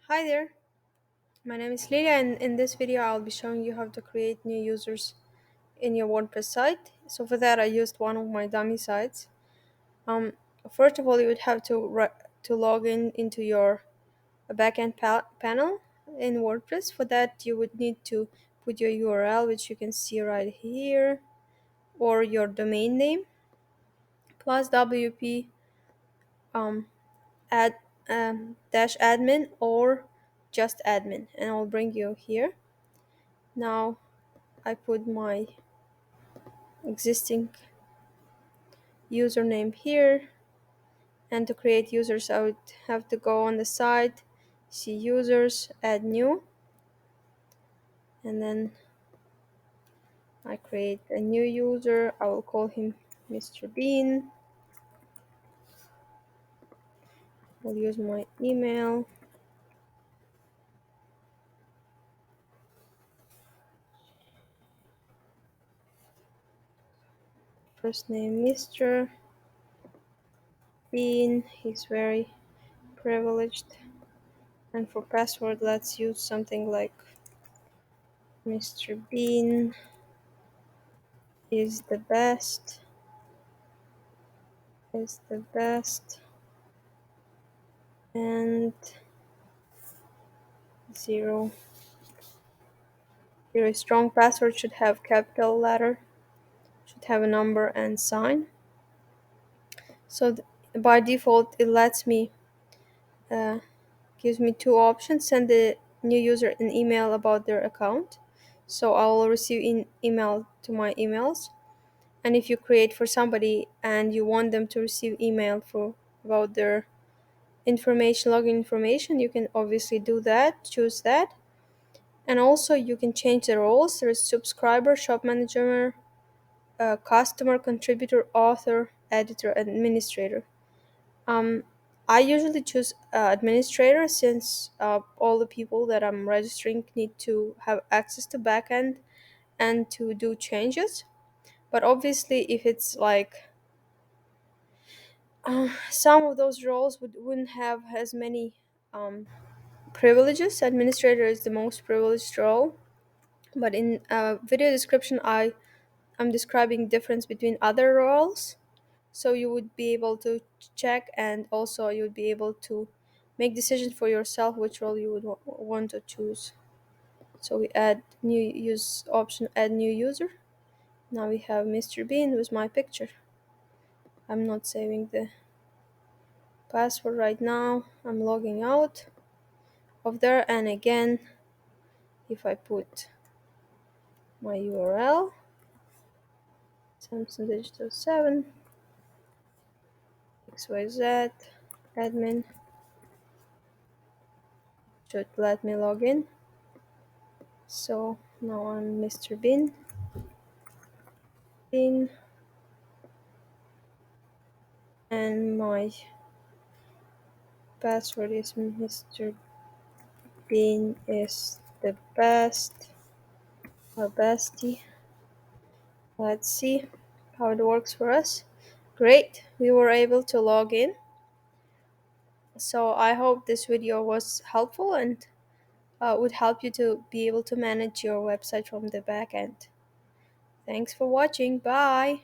Hi there, my name is Lilia, and in this video I'll be showing you how to create new users in your WordPress site. So for that I used one of my dummy sites. Um, First of all, you would have to log in into your backend panel in WordPress. For that you would need to put your URL, which you can see right here, or your domain name plus WP um, add dash admin or just admin, and I'll bring you here. Now I put my existing username here, and to create users I would have to go on the site, see users, add new, and then I create a new user. I will call him Mr. Bean. I'll use my email, first name Mr. Bean. He's very privileged. And for password, let's use something like Mr. Bean is the best, is the best, and zero. Your strong password should have capital letter, should have a number and sign. So by default, it lets me, uh, gives me two options: send the new user an email about their account. So I will receive email to my emails. And if you create for somebody and you want them to receive email for about their information, login information, you can obviously do that, choose that. And also you can change the roles. There is subscriber, shop manager, customer, contributor, author, editor, administrator. Um, I usually choose administrator since all the people that I'm registering need to have access to backend and to do changes. But obviously, if it's like some of those roles wouldn't have as many um, privileges. Administrator is the most privileged role. But in video description, I'm describing difference between other roles, so you would be able to check, and also you would be able to make decisions for yourself which role you would want to choose. So we add new use option, add new user. Now we have Mr. Bean with my picture. I'm not saving the password right now. I'm logging out of there, and again, if I put my URL, Samsung Digital 7 XYZ admin, should let me log in. So now I'm Mr. Bean, and my password is Mr. Bean is the best or bestie. Let's see how it works for us. Great, we were able to log in. So I hope this video was helpful and would help you to be able to manage your website from the back end. Thanks for watching. Bye.